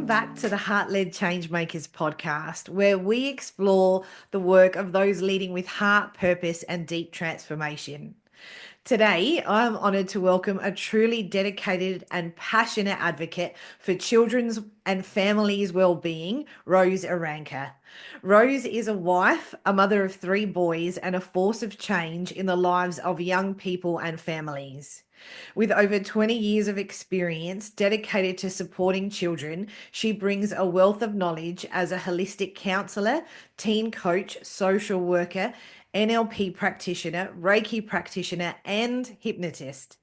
Welcome back to the Heart-Led Changemakers podcast, where we explore the work of those leading with heart, purpose, and deep transformation. Today, I'm honoured to welcome a truly dedicated and passionate advocate for children's and families' well-being, Rose Irranca. Rose is a wife, a mother of 3 boys, and a force of change in the lives of young people and families. With over 20 years of experience dedicated to supporting children, she brings a wealth of knowledge as a holistic counsellor, teen coach, social worker, NLP practitioner, Reiki practitioner, and hypnotist.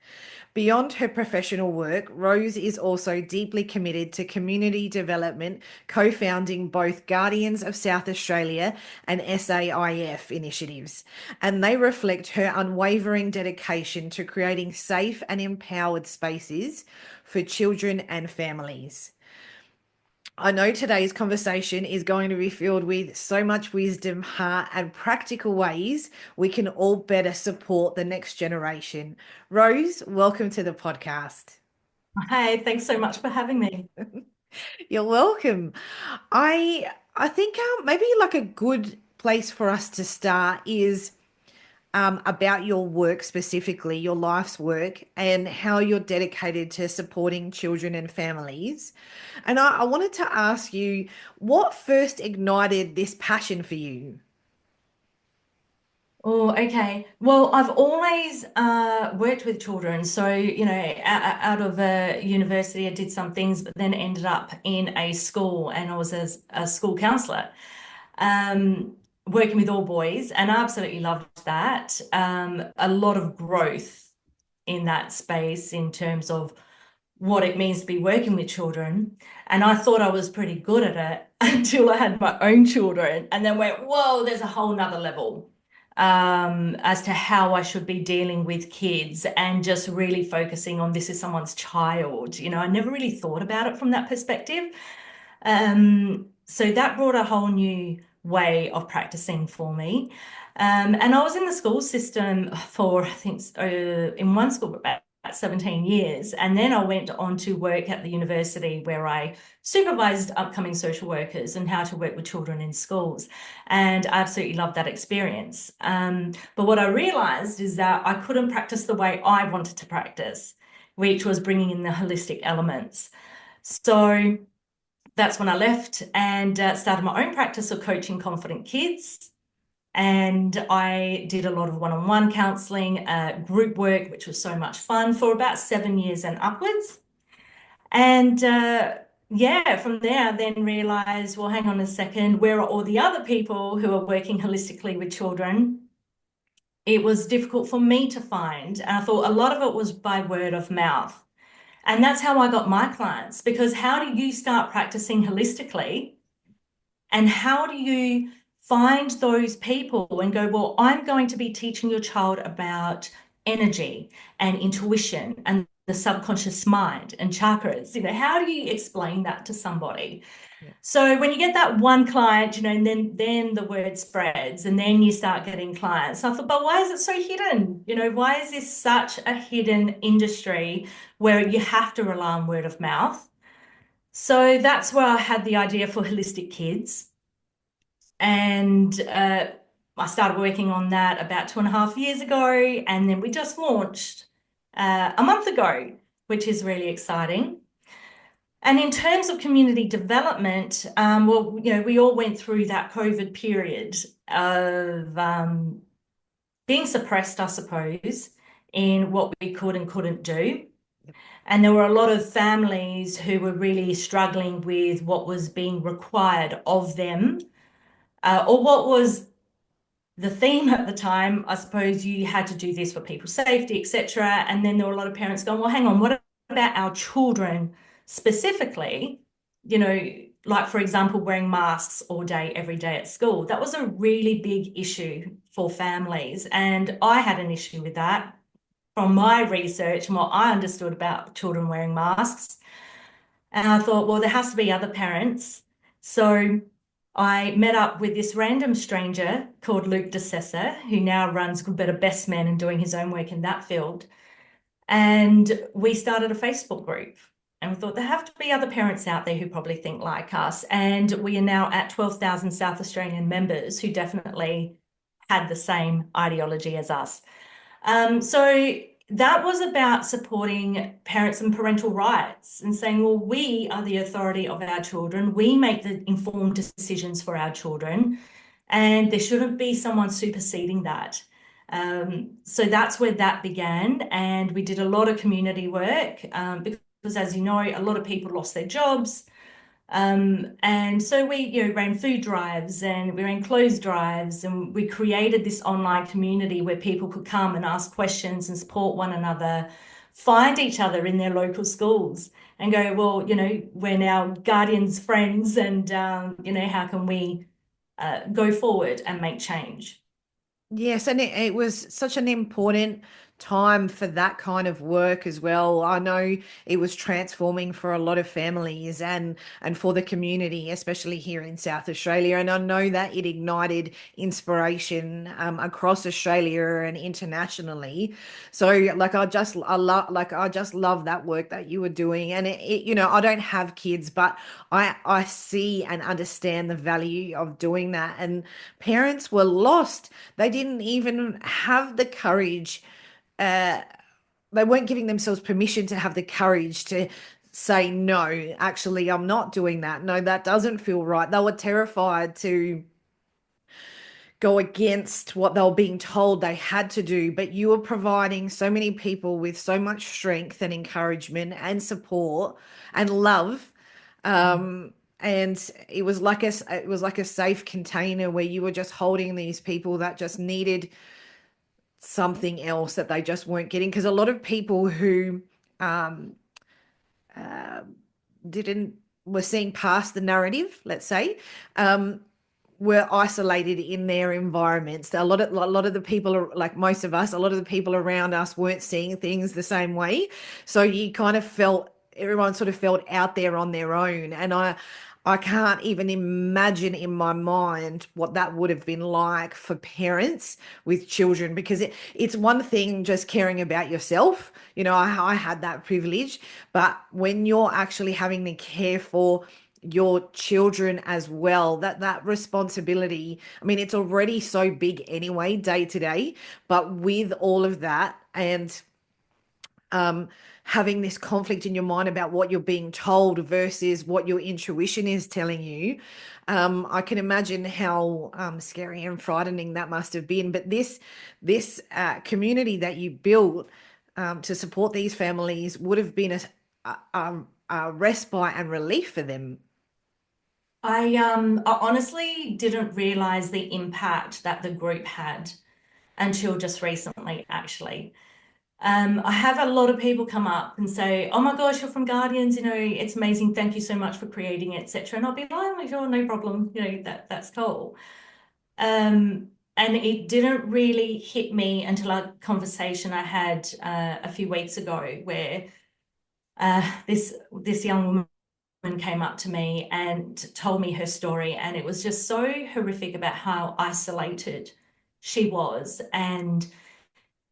Beyond her professional work, Rose is also deeply committed to community development, co-founding both Guardians of South Australia and SAIF initiatives, and they reflect her unwavering dedication to creating safe and empowered spaces for children and families. I know today's conversation is going to be filled with so much wisdom, heart, and practical ways we can all better support the next generation. Rose, welcome to the podcast. Hey, thanks so much for having me. You're welcome. I think maybe like a good place for us to start is about your work specifically, your life's work, and how you're dedicated to supporting children and families. And I wanted to ask you, what first ignited this passion for you? Oh, okay. Well, I've always worked with children. So, out of university, I did some things, but then ended up in a school and I was a school counselor, working with all boys, and I absolutely loved that. A lot of growth in that space in terms of what it means to be working with children. And I thought I was pretty good at it until I had my own children and then went, whoa, there's a whole nother level as to how I should be dealing with kids and just really focusing on this is someone's child. I never really thought about it from that perspective. So that brought a whole new way of practicing for me. And I was in the school system for, I think, in one school for about 17 years. And then I went on to work at the university where I supervised upcoming social workers and how to work with children in schools. And I absolutely loved that experience. But what I realized is that I couldn't practice the way I wanted to practice, which was bringing in the holistic elements. So that's when I left and started my own practice of coaching confident kids. And I did a lot of one-on-one counselling, group work, which was so much fun for about 7 years and upwards. And from there, I then realised, well, hang on a second, where are all the other people who are working holistically with children? It was difficult for me to find. And I thought a lot of it was by word of mouth. And that's how I got my clients, because how do you start practicing holistically? And how do you find those people and go, well, I'm going to be teaching your child about energy and intuition and the subconscious mind and chakras. How do you explain that to somebody? Yeah. So when you get that one client, and then the word spreads and then you start getting clients. So I thought, but why is it so hidden? Why is this such a hidden industry where you have to rely on word of mouth? So that's where I had the idea for Holistic Kids. And I started working on that about 2.5 years ago. And then we just launched a month ago, which is really exciting. And in terms of community development, we all went through that COVID period of being suppressed, I suppose, in what we could and couldn't do. And there were a lot of families who were really struggling with what was being required of them. Or what was the theme at the time. I suppose you had to do this for people's safety, etc. And then there were a lot of parents going, well, hang on, what about our children specifically? Like, for example, wearing masks all day, every day at school. That was a really big issue for families. And I had an issue with that from my research and what I understood about children wearing masks. And I thought, well, there has to be other parents. So I met up with this random stranger called Luke DeSessa, who now runs Good Better Best Man and doing his own work in that field. And we started a Facebook group. And we thought there have to be other parents out there who probably think like us. And we are now at 12,000 South Australian members who definitely had the same ideology as us. So that was about supporting parents and parental rights and saying, well, we are the authority of our children. We make the informed decisions for our children, and there shouldn't be someone superseding that. So that's where that began. And we did a lot of community work because, as you know, a lot of people lost their jobs. And so we ran food drives and we ran clothes drives, and we created this online community where people could come and ask questions and support one another, find each other in their local schools and go, well, we're now guardians, friends, and, how can we go forward and make change? Yes, and it was such an important time for that kind of work as well. I know it was transforming for a lot of families and for the community, especially here in South Australia. And I know that it ignited inspiration across Australia and internationally. So I just love that work that you were doing. And I don't have kids, but I see and understand the value of doing that. And parents were lost. They didn't even have the courage. Uh, they weren't giving themselves permission to have the courage to say, no, actually, I'm not doing that. No, that doesn't feel right. They were terrified to go against what they were being told they had to do. But you were providing so many people with so much strength and encouragement and support and love. And it was like a safe container where you were just holding these people that just needed something else that they just weren't getting. Because a lot of people who um, uh, didn't were seeing past the narrative, let's say, um, were isolated in their environments. A lot of the people are like most of us. A lot of the people around us weren't seeing things the same way. So you kind of felt everyone sort of felt out there on their own. And I can't even imagine in my mind what that would have been like for parents with children, because it's one thing just caring about yourself. I had that privilege, but when you're actually having to care for your children as well, that responsibility, I mean, it's already so big anyway, day to day, but with all of that and um, having this conflict in your mind about what you're being told versus what your intuition is telling you. I can imagine how scary and frightening that must have been. But this community that you built to support these families would have been a respite and relief for them. I honestly didn't realize the impact that the group had until just recently, actually. I have a lot of people come up and say, "Oh my gosh, you're from Guardians, it's amazing. Thank you so much for creating it, etc." And I'll be like, "Oh, sure, no problem. That's cool." And it didn't really hit me until a conversation I had a few weeks ago where this young woman came up to me and told me her story, and it was just so horrific about how isolated she was and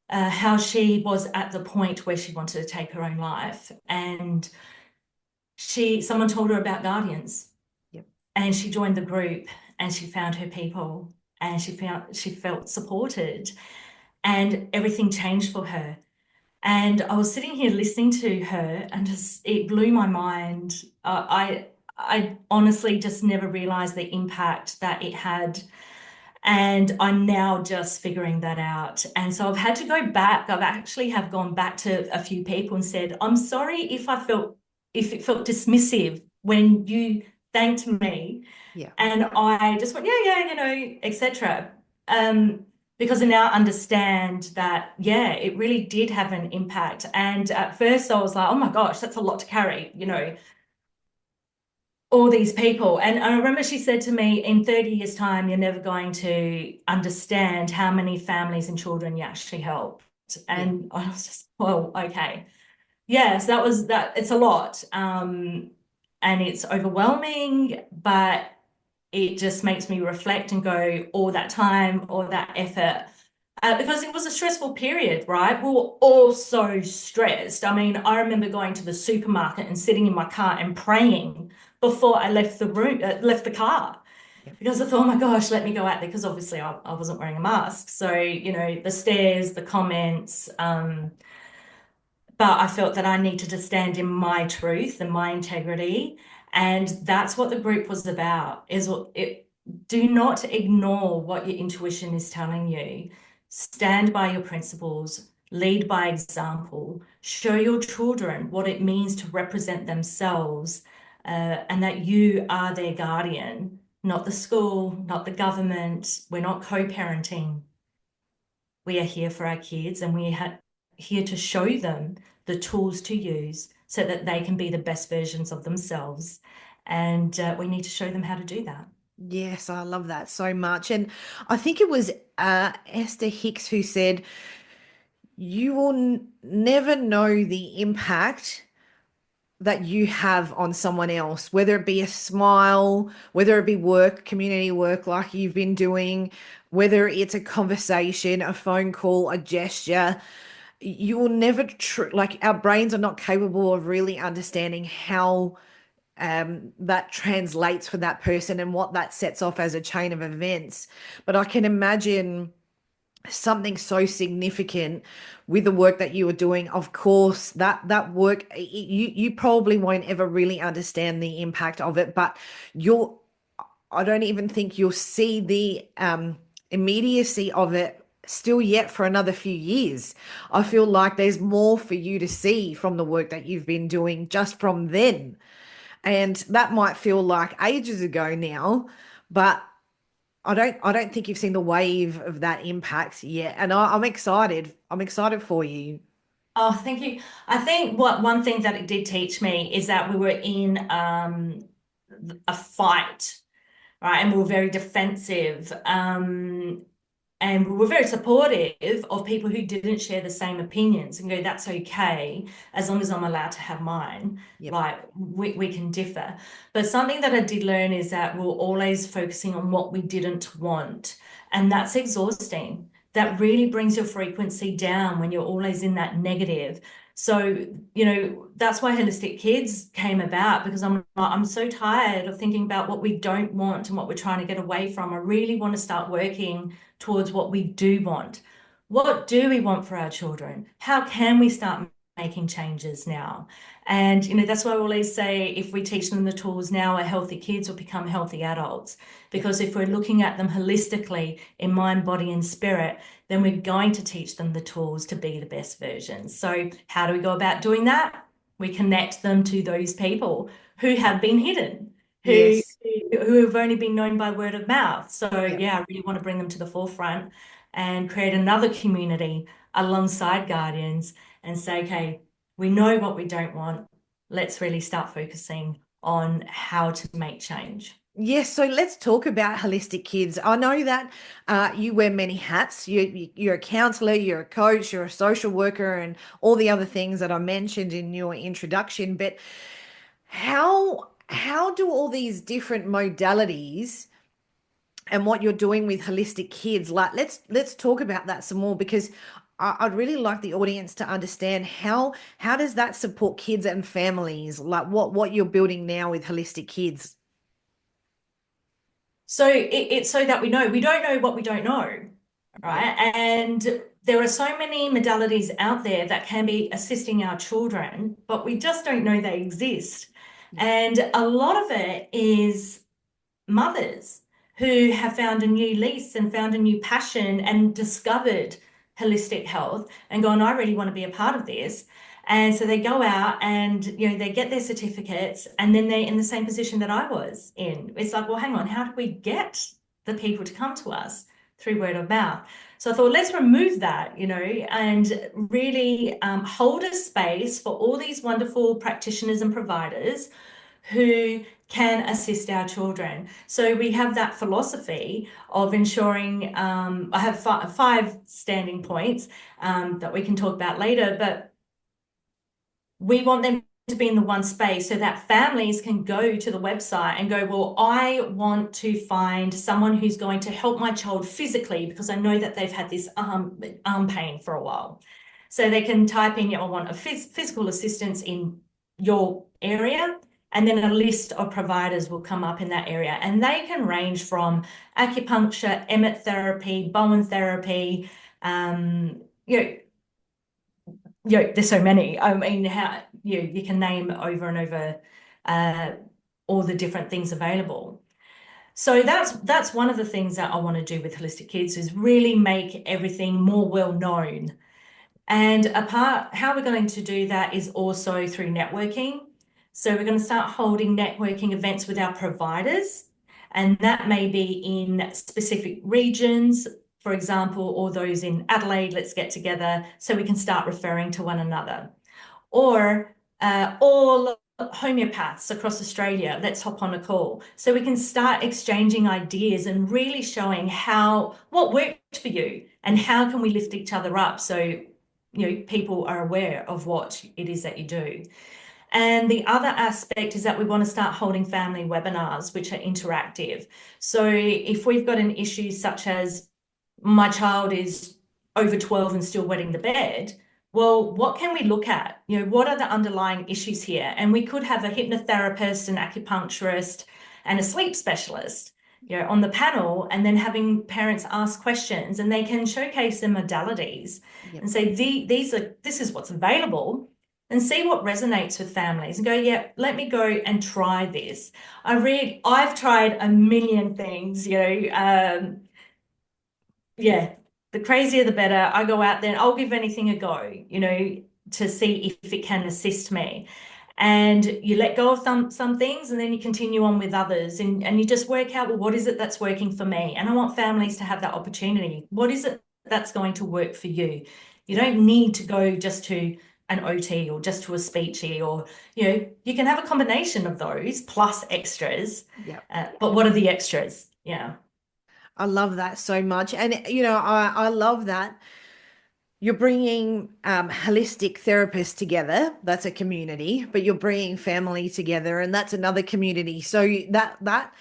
how she was at the point where she wanted to take her own life. And someone told her about Guardians. Yep. And she joined the group and she found her people and she felt supported and everything changed for her. And I was sitting here listening to her and just it blew my mind. I honestly just never realized the impact that it had. And I'm now just figuring that out. And so I've had to go back. I've actually have gone back to a few people and said, I'm sorry if it felt dismissive when you thanked me. Yeah. And I just went, yeah, etc. Because I now understand that, yeah, it really did have an impact. And at first I was like, oh my gosh, that's a lot to carry, all these people. And I remember she said to me, in 30 years' time, you're never going to understand how many families and children you actually helped. And I was just, well, okay. Yes, that was that. It's a lot. And it's overwhelming, but it just makes me reflect and go, all that time, all that effort, Because it was a stressful period, right? We were all so stressed. I mean, I remember going to the supermarket and sitting in my car and praying before I left the room, left the car, Yep. because I thought, oh my gosh, let me go out there, because obviously I wasn't wearing a mask. So, the stares, the comments, but I felt that I needed to stand in my truth and my integrity. And that's what the group was about, do not ignore what your intuition is telling you. Stand by your principles, lead by example, show your children what it means to represent themselves, and that you are their guardian, not the school, not the government. We're not co-parenting. We are here for our kids, and we are here to show them the tools to use so that they can be the best versions of themselves. And we need to show them how to do that. Yes, I love that so much. And I think it was Esther Hicks who said, you will never know the impact that you have on someone else, whether it be a smile, whether it be work, community work like you've been doing, whether it's a conversation, a phone call, a gesture. You will never like our brains are not capable of really understanding how that translates for that person and what that sets off as a chain of events. But I can imagine something so significant with the work that you are doing. Of course, that work, you probably won't ever really understand the impact of it, but you'll I don't even think you'll see the immediacy of it still yet for another few years. I feel like there's more for you to see from the work that you've been doing just from then. And that might feel like ages ago now, but I don't think you've seen the wave of that impact yet. And I'm excited. I'm excited for you. Oh, thank you. I think what one thing that it did teach me is that we were in a fight, right? And we were very defensive. And we were very supportive of people who didn't share the same opinions, and go, that's okay, as long as I'm allowed to have mine. Yep. Like, we can differ. But something that I did learn is that we're always focusing on what we didn't want. And that's exhausting. That really brings your frequency down when you're always in that negative. So, that's why Holistic Kids came about, because I'm so tired of thinking about what we don't want and what we're trying to get away from. I really want to start working towards what we do want. What do we want for our children? How can we start making changes now? And that's why I always say, if we teach them the tools now, our healthy kids will become healthy adults. Yep. Because if we're looking at them holistically in mind, body, and spirit, then we're going to teach them the tools to be the best versions. So how do we go about doing that? We connect them to those people who have been hidden, who Yes. who have only been known by word of mouth. So Yep. yeah, I really want to bring them to the forefront and create another community alongside guardians and say, okay, we know what we don't want. Let's really start focusing on how to make change. Yes, so let's talk about Holistic Kids. I know that you wear many hats. You're a counselor, you're a coach, you're a social worker, and all the other things that I mentioned in your introduction. But how do all these different modalities and what you're doing with Holistic Kids, like let's talk about that some more, because I'd really like the audience to understand how does that support kids and families, like what you're building now with Holistic Kids. So it's so that we don't know what we don't know, Yep. right? And there are so many modalities out there that can be assisting our children, but we just don't know they exist. Yep. And a lot of it is mothers who have found a new lease and found a new passion and discovered holistic health and gone, I really want to be a part of this. And so they go out and, they get their certificates, and then they're in the same position that I was in. It's like, well, hang on, how do we get the people to come to us? Through word of mouth. So I thought, let's remove that, and really hold a space for all these wonderful practitioners and providers who can assist our children. So we have that philosophy of ensuring, I have five standing points that we can talk about later, but we want them to be in the one space so that families can go to the website and go, well, I want to find someone who's going to help my child physically because I know that they've had this arm pain for a while. So they can type in, I want a physical assistance in your area, and then a list of providers will come up in that area. And they can range from acupuncture, Emmett therapy, Bowen therapy, there's so many. I mean, how you can name over and over all the different things available. So that's one of the things that I want to do with Holistic Kids is really make everything more well known. And how we're going to do that is also through networking. So we're going to start holding networking events with our providers, and that may be in specific regions, for example, or those in Adelaide, let's get together so we can start referring to one another. Or all homeopaths across Australia, let's hop on a call. So we can start exchanging ideas and really showing what worked for you and how can we lift each other up so people are aware of what it is that you do. And the other aspect is that we want to start holding family webinars, which are interactive. So if we've got an issue such as my child is over 12 and still wetting the bed, well, what can we look at? What are the underlying issues here? And we could have a hypnotherapist, an acupuncturist, and a sleep specialist, on the panel, and then having parents ask questions, and they can showcase their modalities and say, this is what's available, and see what resonates with families and go, yeah, let me go and try this. I've tried a million things, the crazier the better. I go out there and I'll give anything a go, to see if it can assist me. And you let go of some things and then you continue on with others, and you just work out, well, what is it that's working for me? And I want families to have that opportunity. What is it that's going to work for you? You don't need to go just to an OT or just to a speechy, or, you can have a combination of those plus extras. Yeah. But what are the extras? Yeah. I love that so much. And, I love that you're bringing holistic therapists together. That's a community, but you're bringing family together, and that's another community. So that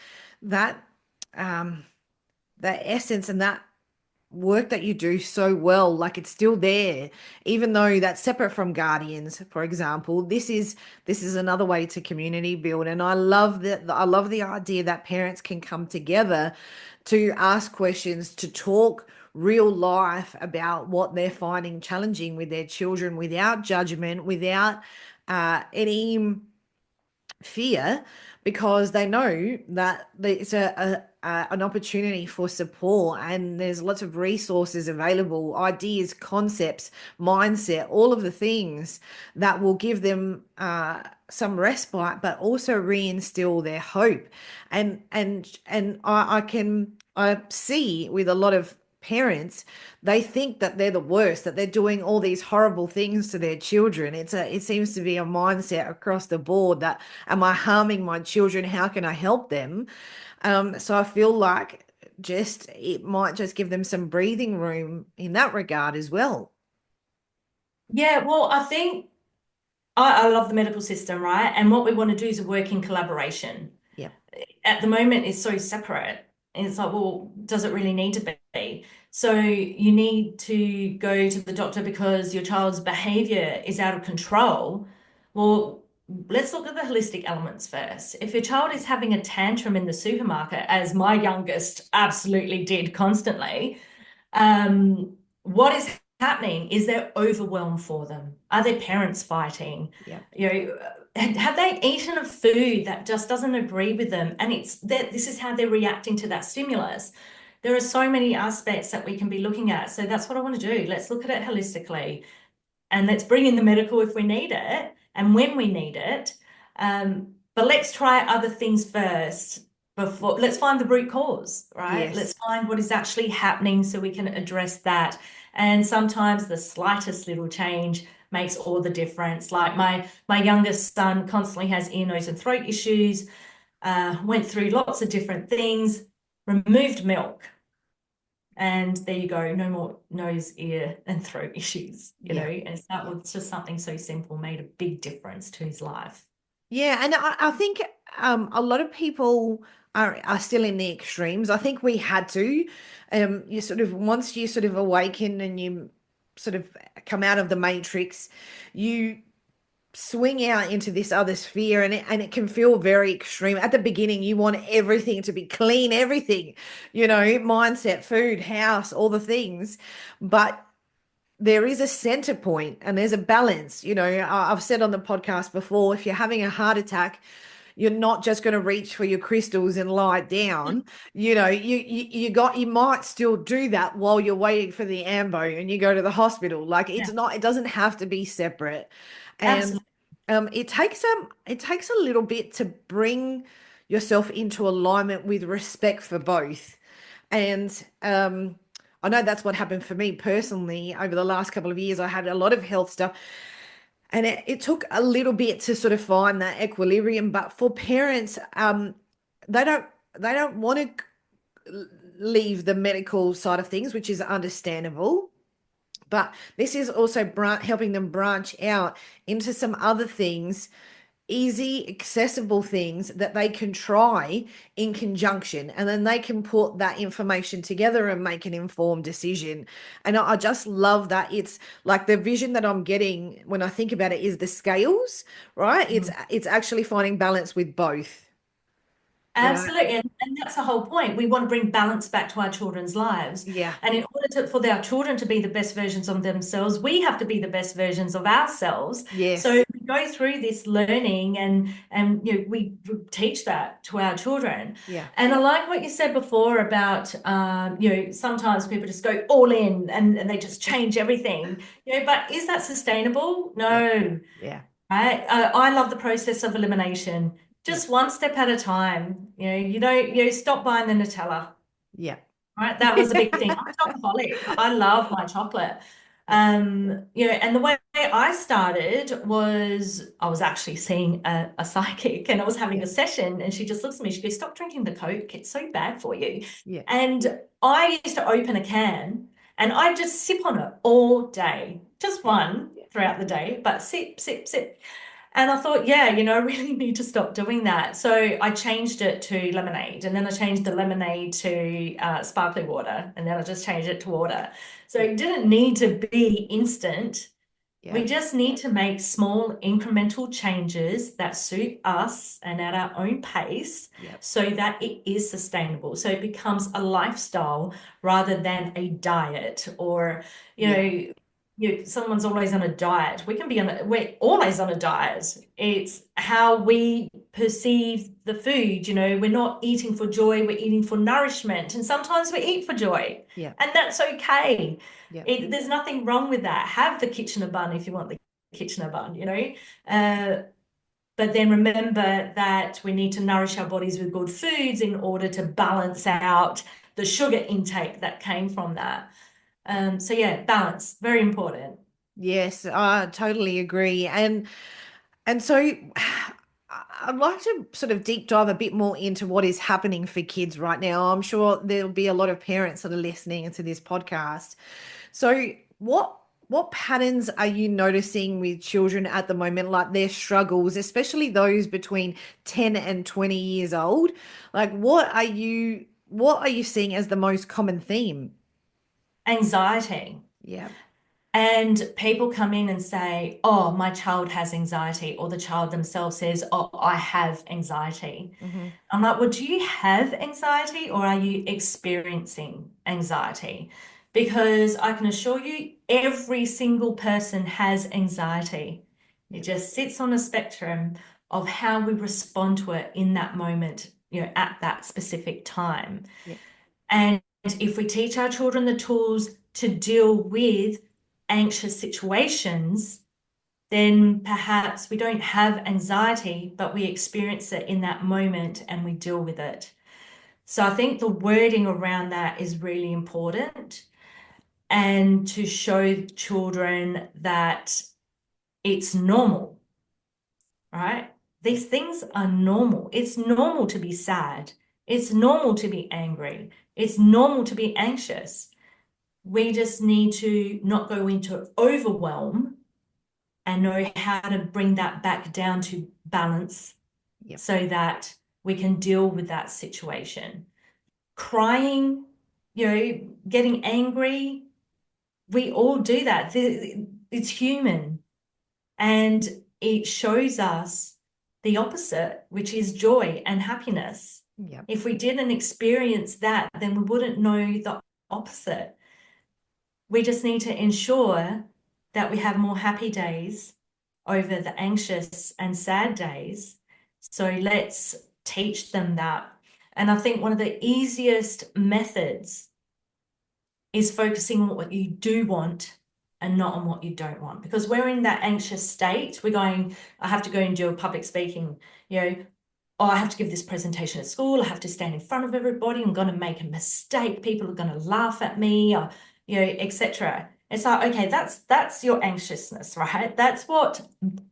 essence and that work that you do so well, like it's still there, even though that's separate from guardians, for example. This is another way to community build, and I love the idea that parents can come together to ask questions, to talk real life about what they're finding challenging with their children, without judgment, without any fear, because they know that it's an opportunity for support, and there's lots of resources available, ideas, concepts, mindset, all of the things that will give them some respite, but also reinstill their hope. I see with a lot of parents, they think that they're the worst, that they're doing all these horrible things to their children. It seems to be a mindset across the board that, am I harming my children? How can I help them? So I feel like it might just give them some breathing room in that regard as well. Yeah, well, I think I love the medical system, right? And what we want to do is work in collaboration. Yeah. At the moment, it's so separate. And it's like, well, does it really need to be? So you need to go to the doctor because your child's behavior is out of control. Well, let's look at the holistic elements first. If your child is having a tantrum in the supermarket, as my youngest absolutely did constantly, what is happening is they're overwhelmed for them. Are their parents fighting? Yeah. Have they eaten a food that just doesn't agree with them? And this is how they're reacting to that stimulus. There are so many aspects that we can be looking at. So that's what I want to do. Let's look at it holistically, and let's bring in the medical if we need it and when we need it. But let's try other things first before. Let's find the root cause, right? Yes. Let's find what is actually happening so we can address that. And sometimes the slightest little change makes all the difference. Like my youngest son constantly has ear, nose, and throat issues, went through lots of different things, removed milk. And there you go, no more nose, ear, and throat issues, Yeah. and that was just something so simple, made a big difference to his life. Yeah, and I think a lot of people are still in the extremes. I think we had to. You sort of once you sort of awaken and you sort of come out of the matrix, you swing out into this other sphere, and it can feel very extreme. At the beginning, you want everything to be clean, everything, mindset, food, house, all the things, but there is a center point and there's a balance. I've said on the podcast before, if you're having a heart attack, you're not just going to reach for your crystals and lie down. You might still do that while you're waiting for the ambo and you go to the hospital. Like, Yeah, it doesn't have to be separate. And absolutely. it takes a little bit to bring yourself into alignment with respect for both. And I know that's what happened for me personally over the last couple of years. I had a lot of health stuff, and it took a little bit to sort of find that equilibrium. But for parents, they don't they don't want to leave the medical side of things, which is understandable. But this is also helping them branch out into some other things, easy, accessible things that they can try in conjunction, and then they can put that information together and make an informed decision. And I just love that. It's like the vision that I'm getting when I think about it is the scales, right? It's actually finding balance with both. you know Absolutely. And that's the whole point. We want to bring balance back to our children's lives. yeah. And in order for our children to be the best versions of themselves, we have to be the best versions of ourselves. So Yes. we go through this learning and we teach that to our children. Yeah. And I like what you said before about sometimes people just go all in and they just change everything. But is that sustainable? Yeah. No. Yeah. Right? I love the process of elimination. Yeah. Just one step at a time. You don't, stop buying the Nutella. Yeah. Right? That was a big thing. I'm a chocoholic. I love my chocolate. Yeah. And the way I started was I was actually seeing a psychic and I was having Yeah. a session and she just looks at me, she goes, "Stop drinking the Coke, it's so bad for you." Yeah. And I used to open a can and I just sip on it all day. Just Yeah. one throughout the day, but sip, sip, sip. And I thought, yeah, I really need to stop doing that. So I changed it to lemonade, and then I changed the lemonade to sparkling water, and then I just changed it to water. So Yeah. it didn't need to be instant. Yeah. We just need to make small incremental changes that suit us and at our own pace Yeah. so that it is sustainable. So it becomes a lifestyle rather than a diet or, Yeah. someone's always on a diet. We're always on a diet. It's how we perceive the food. We're not eating for joy, we're eating for nourishment. And sometimes we eat for joy, Yeah. and that's okay. Yeah. There's nothing wrong with that. Have the Kitchener bun if you want the Kitchener bun, Uh, but then remember that we need to nourish our bodies with good foods in order to balance out the sugar intake that came from that. So yeah, balance, very important. Yes, I totally agree. And so I'd like to sort of deep dive a bit more into what is happening for kids right now. I'm sure there'll be a lot of parents that are listening to this podcast. So what patterns are you noticing with children at the moment, like their struggles, especially those between 10 and 20 years old? Like what are you seeing as the most common theme? Anxiety. Yeah. And people come in and say, "Oh, my child has anxiety," or the child themselves says, "Oh, I have anxiety." Hmm. I'm like, "Well, do you have anxiety or are you experiencing anxiety?" Because I can assure you, every single person has anxiety. It Yep. just sits on a spectrum of how we respond to it in that moment, at that specific time. Yep. And if we teach our children the tools to deal with anxious situations, then perhaps we don't have anxiety, but we experience it in that moment and we deal with it. So I think the wording around that is really important, and to show children that it's normal, right? These things are normal. It's normal to be sad. It's normal to be angry. It's normal to be anxious. We just need to not go into overwhelm and know how to bring that back down to balance. Yep. So that we can deal with that situation. Crying, getting angry, we all do that. It's human. And it shows us the opposite, which is joy and happiness. Yep. If we didn't experience that, then we wouldn't know the opposite. We just need to ensure that we have more happy days over the anxious and sad days. So let's teach them that. And I think one of the easiest methods is focusing on what you do want and not on what you don't want. Because we're in that anxious state. We're going, I have to go and do a public speaking, oh, I have to give this presentation at school. I have to stand in front of everybody. I'm going to make a mistake. People are going to laugh at me, or, etc. It's like, okay, that's your anxiousness, right? That's what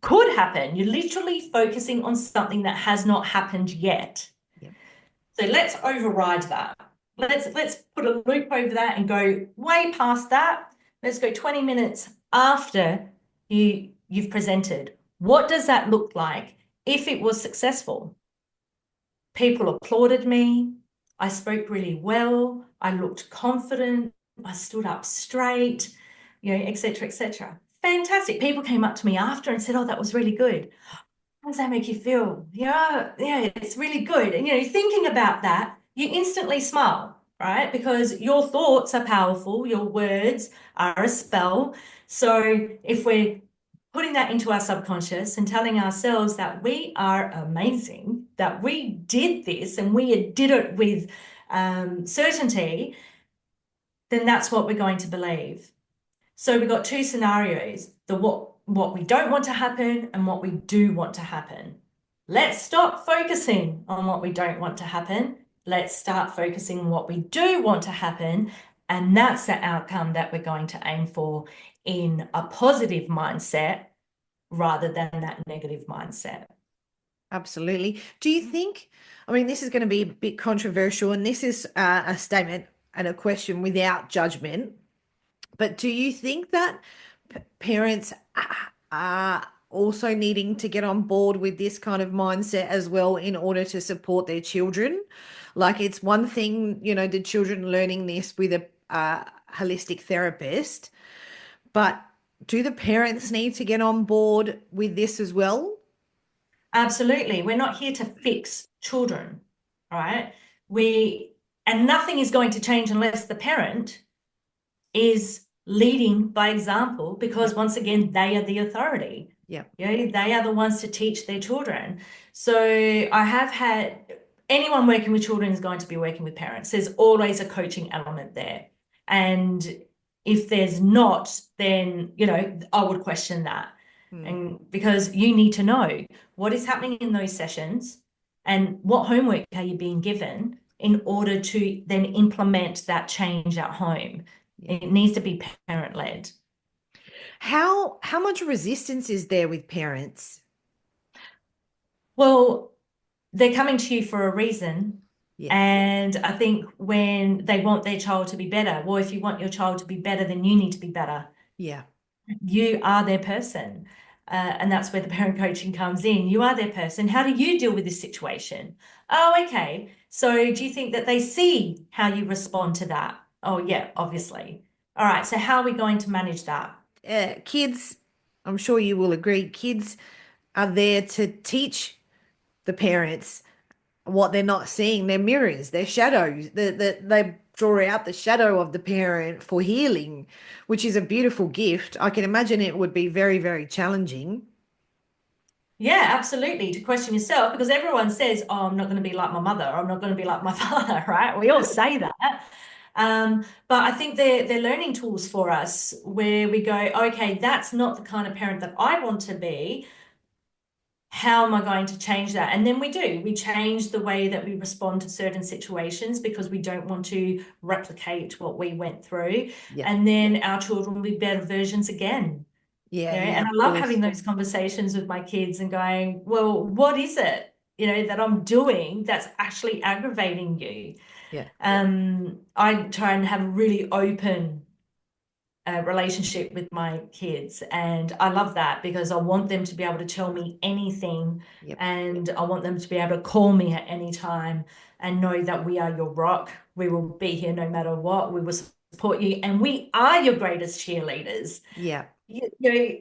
could happen. You're literally focusing on something that has not happened yet. Yeah. So let's override that. Let's put a loop over that and go way past that. Let's go 20 minutes after you've presented. What does that look like if it was successful? People applauded me. I spoke really well. I looked confident. I stood up straight, etc., etc. Fantastic. People came up to me after and said, oh, that was really good. How does that make you feel? Yeah, it's really good. And, thinking about that, you instantly smile, right? Because your thoughts are powerful. Your words are a spell. So if we're putting that into our subconscious and telling ourselves that we are amazing, that we did this and we did it with certainty, then that's what we're going to believe. So we've got two scenarios, what we don't want to happen and what we do want to happen. Let's stop focusing on what we don't want to happen. Let's start focusing on what we do want to happen. And that's the outcome that we're going to aim for in a positive mindset rather than that negative mindset. Absolutely. Do you think, this is going to be a bit controversial, and this is a statement and a question without judgment, but do you think that parents are also needing to get on board with this kind of mindset as well in order to support their children? Like, it's one thing, the children learning this with a holistic therapist, but do the parents need to get on board with this as well? Absolutely. We're not here to fix children, right? And nothing is going to change unless the parent is leading by example, because once again, they are the authority. Yeah. They are the ones to teach their children. So I have had anyone working with children is going to be working with parents. There's always a coaching element there. And if there's not, then, I would question that. And because you need to know what is happening in those sessions and what homework are you being given in order to then implement that change at home. It needs to be parent-led. How much resistance is there with parents? Well, they're coming to you for a reason. Yeah. And I think when they want their child to be better, well, if you want your child to be better, then you need to be better. Yeah. You are their person. And that's where the parent coaching comes in. You are their person. How do you deal with this situation? Oh, okay. So do you think that they see how you respond to that? Oh, yeah, obviously. All right. So how are we going to manage that? Kids, I'm sure you will agree, kids are there to teach the parents what they're not seeing. They're mirrors, they're shadows. They draw out the shadow of the parent for healing, which is a beautiful gift. I can imagine it would be very, very challenging. Yeah, absolutely. To question yourself, because everyone says, oh, I'm not going to be like my mother, or I'm not going to be like my father, right? We all say that. But I think they're learning tools for us where we go, okay, that's not the kind of parent that I want to be. How am I going to change that? And then we change the way that we respond to certain situations because we don't want to replicate what we went through. Yeah. And then our children will be better versions again. Yeah. And I love having those conversations with my kids and going, well, what is it, that I'm doing that's actually aggravating you? Yeah. I try and have a really open relationship with my kids, and I love that because I want them to be able to tell me anything, Yep. and I want them to be able to call me at any time and know that we are your rock. We will be here no matter what. We will support you, and we are your greatest cheerleaders. Yeah. You know,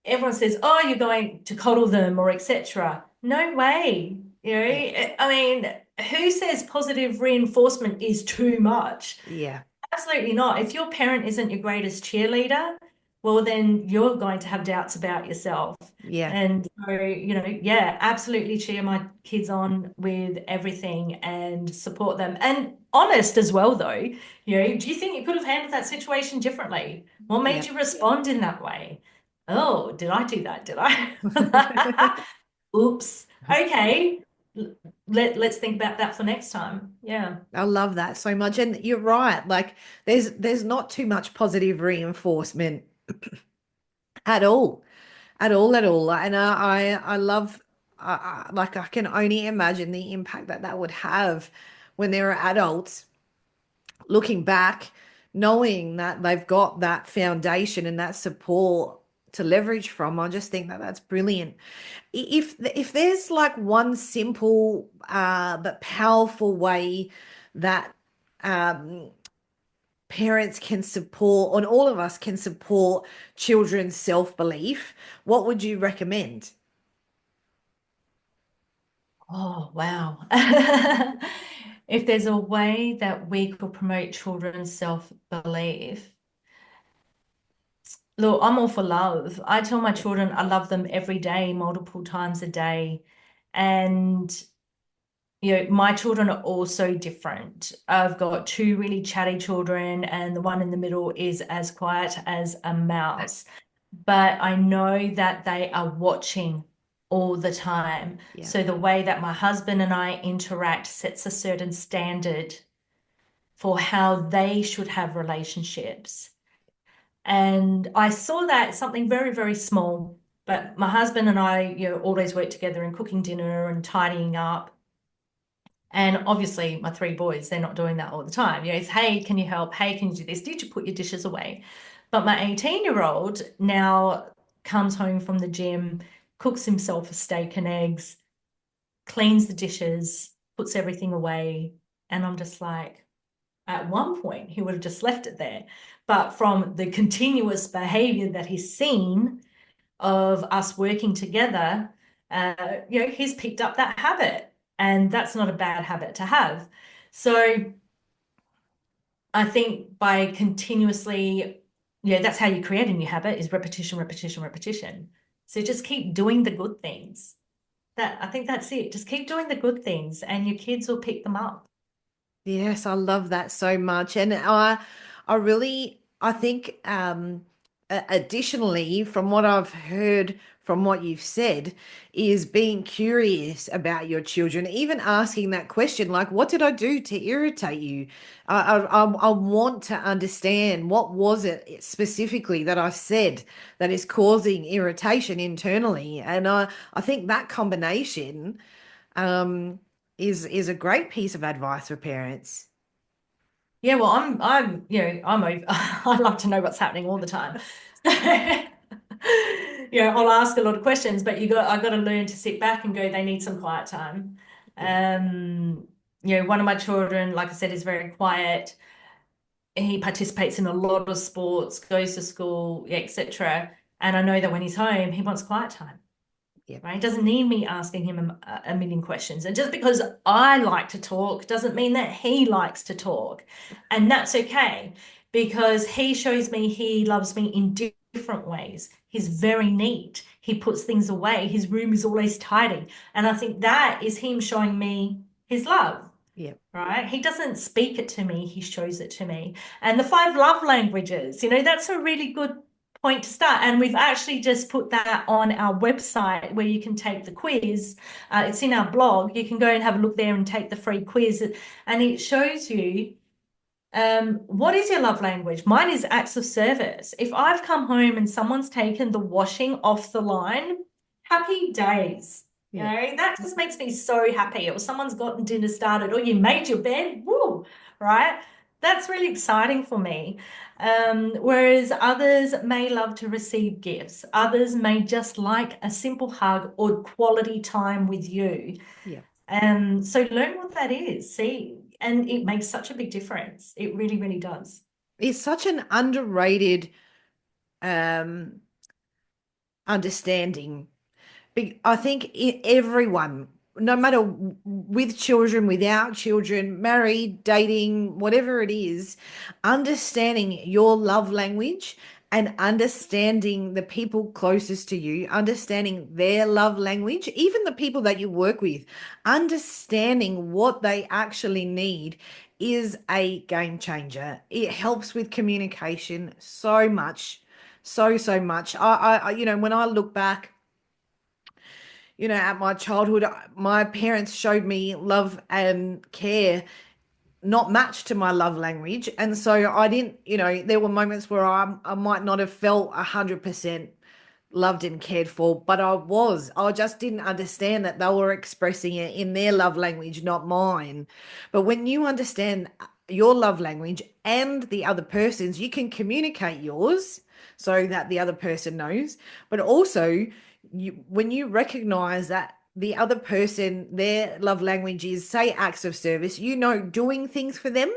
everyone says, "Oh, you're going to coddle them or etc." No way. Yeah. I mean, who says positive reinforcement is too much? Yeah. Absolutely not. If your parent isn't your greatest cheerleader, well, then you're going to have doubts about yourself. Yeah. And so, yeah, absolutely cheer my kids on with everything and support them. And honest as well, though. Do you think you could have handled that situation differently? What made Yeah. you respond in that way? Oh, did I do that? Did I? Oops. Okay. Let's think about that for next time. Yeah. I love that so much. And you're right. Like there's not too much positive reinforcement at all. At all, at all. And I love like I can only imagine the impact that that would have when they're adults looking back, knowing that they've got that foundation and that support to leverage from. I just think that that's brilliant. If there's like one simple but powerful way that um, parents can support, and all of us can support children's self-belief, what would you recommend? Oh, wow. If there's a way that we could promote children's self-belief, look, I'm all for love. I tell my children I love them every day, multiple times a day. And, my children are all so different. I've got two really chatty children, and the one in the middle is as quiet as a mouse. But I know that they are watching all the time. Yeah. So the way that my husband and I interact sets a certain standard for how they should have relationships. And I saw that something very, very small, but my husband and I, always work together in cooking dinner and tidying up. And obviously, my three boys, they're not doing that all the time. It's, hey, can you help? Hey, can you do this? Did you put your dishes away? But my 18-year-old now comes home from the gym, cooks himself a steak and eggs, cleans the dishes, puts everything away. And I'm just like, at one point, he would have just left it there. But from the continuous behavior that he's seen of us working together, he's picked up that habit. And that's not a bad habit to have. So I think by continuously, that's how you create a new habit, is repetition, repetition, repetition. So just keep doing the good things. I think that's it. Just keep doing the good things and your kids will pick them up. Yes, I love that so much. And I think additionally, from what I've heard from what you've said, is being curious about your children, even asking that question, like, what did I do to irritate you? I want to understand what was it specifically that I said that is causing irritation internally. And I think that combination um, is a great piece of advice for parents. Yeah, well, I'm over, I love to know what's happening all the time. I'll ask a lot of questions, but I got to learn to sit back and go, they need some quiet time. Yeah, One of my children, like I said, is very quiet. He participates in a lot of sports, goes to school, etc. And I know that when he's home, he wants quiet time. yeah, Right? He doesn't need me asking him a million questions. And just because I like to talk doesn't mean that he likes to talk. And that's okay because he shows me he loves me in different ways. He's very neat. He puts things away. His room is always tidy. And I think that is him showing me his love. yeah. Right? He doesn't speak it to me, he shows it to me. And the 5 love languages, that's a really good point to start. And we've actually just put that on our website where you can take the quiz. It's in our blog. You can go and have a look there and take the free quiz. And it shows you what is your love language. Mine is acts of service. If I've come home and someone's taken the washing off the line, happy days. You Yeah. know, that just makes me so happy. Or someone's gotten dinner started, or you made your bed, woo, right? That's really exciting for me. Whereas others may love to receive gifts, others may just like a simple hug or quality time with you. Yeah. So learn what that is, see, and it makes such a big difference. It really, really does. It's such an underrated um, understanding. I think everyone, no matter with children, without children, married, dating, whatever it is, understanding your love language and understanding the people closest to you, understanding their love language, even the people that you work with, understanding what they actually need is a game changer. It helps with communication so much, so much. When I look back, at my childhood, my parents showed me love and care not matched to my love language. And so I didn't, there were moments where I might not have felt 100% loved and cared for, but I just didn't understand that they were expressing it in their love language, not mine. But when you understand your love language and the other person's, you can communicate yours so that the other person knows. But also, when you recognize that the other person, their love language is, say, acts of service, doing things for them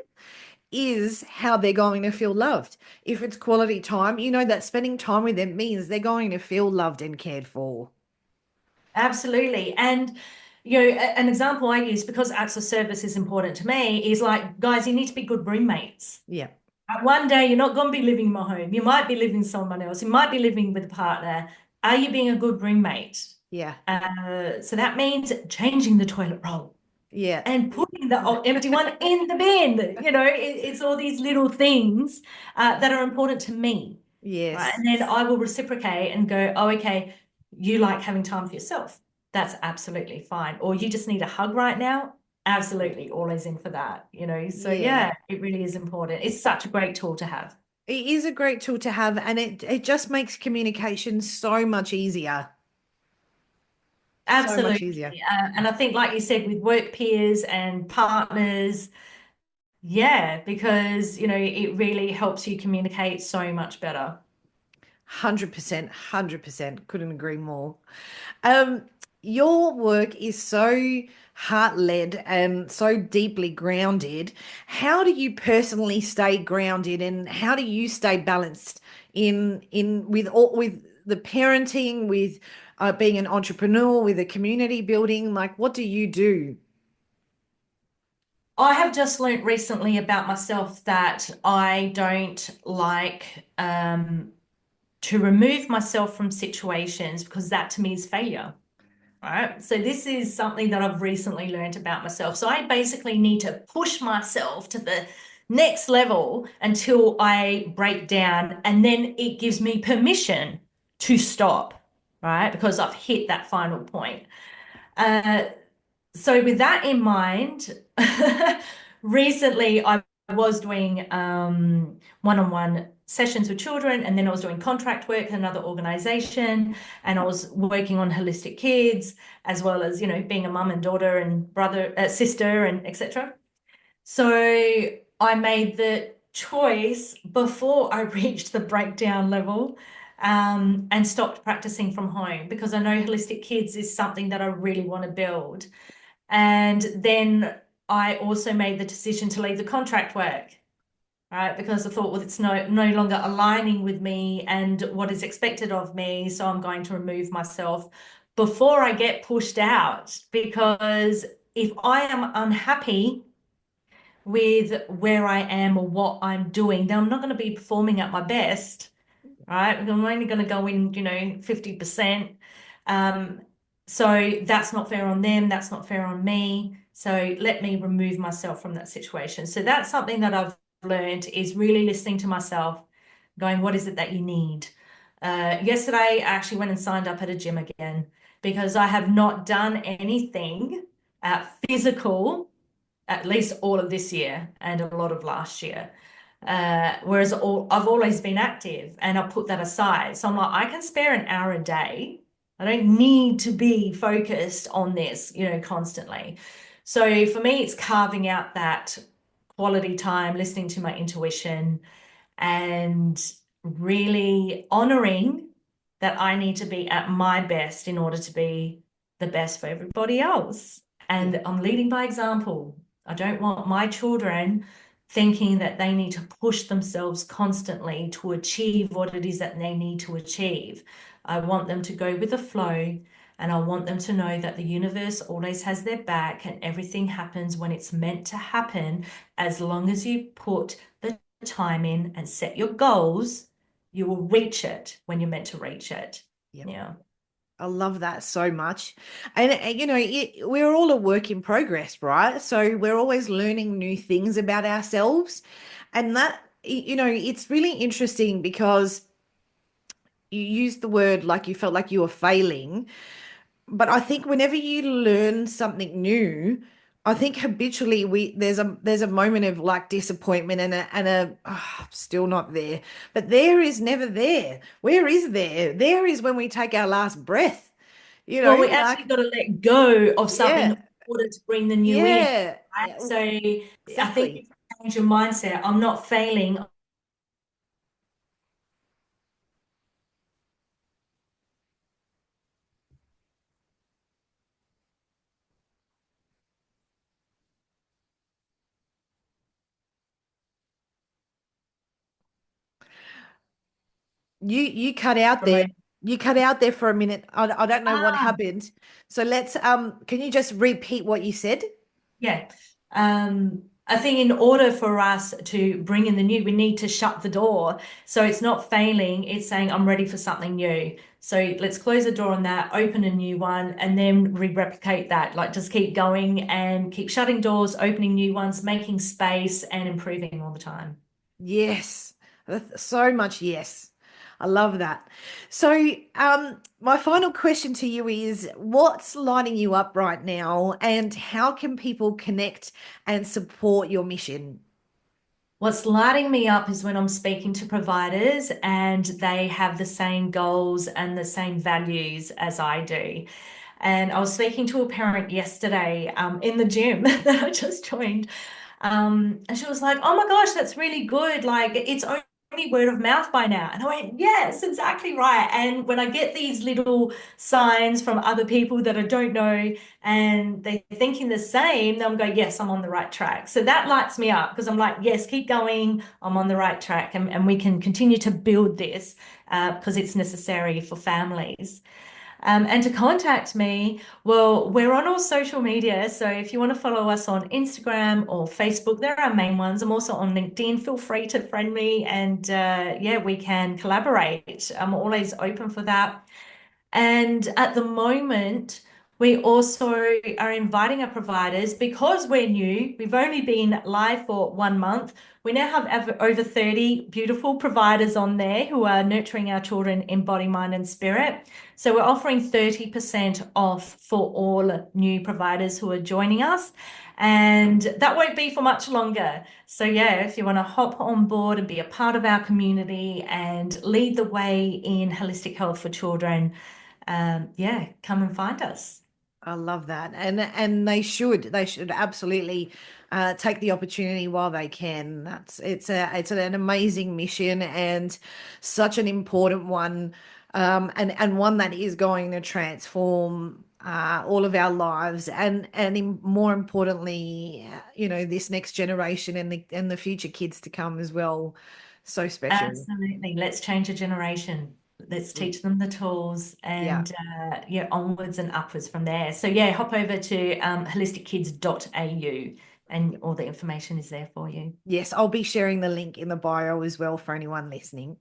is how they're going to feel loved. If it's quality time, that spending time with them means they're going to feel loved and cared for. Absolutely. And, an example I use because acts of service is important to me is like, guys, you need to be good roommates. Yeah. One day you're not going to be living in my home. You might be living with someone else. You might be living with a partner. Are you being a good roommate? Yeah. So that means changing the toilet roll Yeah. and putting the empty one in the bin. It's all these little things that are important to me, right? Yes. And then I will reciprocate and go, oh, okay, you like having time for yourself. That's absolutely fine. Or you just need a hug right now. Absolutely, always in for that, So Yeah. yeah, it really is important. It's such a great tool to have. It is a great tool to have, and it just makes communication so much easier. So much easier. Absolutely. And I think, like you said, with work peers and partners, yeah, because, it really helps you communicate so much better. 100%, 100%. Couldn't agree more. Um, your work is so heart-led and so deeply grounded. How do you personally stay grounded, and how do you stay balanced in with the parenting, with being an entrepreneur, with the community building? Like, what do you do? I have just learnt recently about myself that I don't like to remove myself from situations because that to me is failure. Right. So this is something that I've recently learned about myself. So I basically need to push myself to the next level until I break down, and then it gives me permission to stop, right? Because I've hit that final point. Uh, so with that in mind, recently I was doing one-on-one sessions with children, and then I was doing contract work at another organization, and I was working on holistic kids, as well as, being a mum and daughter and brother, sister, and etc. So I made the choice before I reached the breakdown level, and stopped practicing from home because I know holistic kids is something that I really want to build. And then I also made the decision to leave the contract work, right? Because I thought, well, it's no longer aligning with me and what is expected of me. So I'm going to remove myself before I get pushed out. Because if I am unhappy with where I am or what I'm doing, then I'm not going to be performing at my best, right? I'm only going to go in, 50%. So that's not fair on them. That's not fair on me. So let me remove myself from that situation. So that's something that I've learned, is really listening to myself, going, what is it that you need? Yesterday, I actually went and signed up at a gym again because I have not done anything physical, at least all of this year and a lot of last year. Whereas I've always been active, and I put that aside. So I'm like, I can spare an hour a day I don't need to be focused on this, constantly. So for me, it's carving out that quality time, listening to my intuition, and really honoring that I need to be at my best in order to be the best for everybody else. Yeah. And I'm leading by example. I don't want my children thinking that they need to push themselves constantly to achieve what it is that they need to achieve. I want them to go with the flow, and I want them to know that the universe always has their back and everything happens when it's meant to happen, as long as you put the time in and set your goals, you will reach it when you're meant to reach it. Yeah. Yeah. I love that so much. And, we're all a work in progress, right? So we're always learning new things about ourselves. And that, it's really interesting because you used the word like you felt like you were failing. But I think whenever you learn something new, I think habitually there's a moment of like disappointment still not there. But there is never there. Where is there? There is when we take our last breath, Well, we like, actually got to let go of something yeah, in order to bring the new in, yeah, right? So I think if exactly. you change your mindset, I'm not failing. You cut out there. Promote. You cut out there for a minute. I don't know what Ah, happened. So let's can you just repeat what you said? yeah. I think in order for us to bring in the new, we need to shut the door. So it's not failing, it's saying, I'm ready for something new. So let's close the door on that, open a new one, and then replicate that. Like just keep going and keep shutting doors, opening new ones, making space and improving all the time. Yes, so much yes. I love that. So, my final question to you is what's lighting you up right now, and how can people connect and support your mission? What's lighting me up is when I'm speaking to providers and they have the same goals and the same values as I do. And I was speaking to a parent yesterday in the gym that I just joined. And she was like, "Oh my gosh, that's really good. Like, it's only word of mouth by now." And I went, "Yes, exactly right." And when I get these little signs from other people that I don't know and they're thinking the same, then I'm going, "Yes, I'm on the right track." So that lights me up because I'm like, "Yes, keep going. I'm on the right track." And we can continue to build this because it's necessary for families. And to contact me, well, we're on all social media. So if you want to follow us on Instagram or Facebook, they're our main ones. I'm also on LinkedIn. Feel free to friend me and yeah, we can collaborate. I'm always open for that. And at the moment, we also are inviting our providers because we're new. We've only been live for 1 month. We now have over 30 beautiful providers on there who are nurturing our children in body, mind, and spirit. So we're offering 30% off for all new providers who are joining us. And that won't be for much longer. So, yeah, if you want to hop on board and be a part of our community and lead the way in holistic health for children, yeah, come and find us. I love that. And they should absolutely take the opportunity while they can. It's an amazing mission and such an important one, and one that is going to transform all of our lives more importantly, this next generation and the future kids to come as well. So special. Absolutely. Let's change a generation. Let's teach them the tools Yeah. and yeah, onwards and upwards from there. So yeah, hop over to holistickids.au and all the information is there for you. Yes, I'll be sharing the link in the bio as well for anyone listening.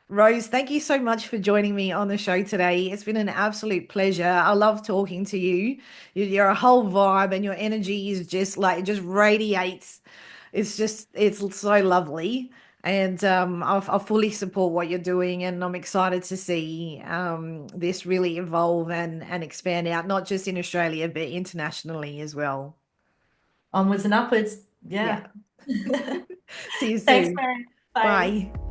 Rose, thank you so much for joining me on the show today. It's been an absolute pleasure. I love talking to you. You're a whole vibe, and your energy is just like it just radiates. It's so lovely. And I fully support what you're doing, and I'm excited to see this really evolve and expand out, not just in Australia, but internationally as well. Onwards and upwards. Yeah. Yeah. See you Thanks, soon. Mary. Bye. Bye.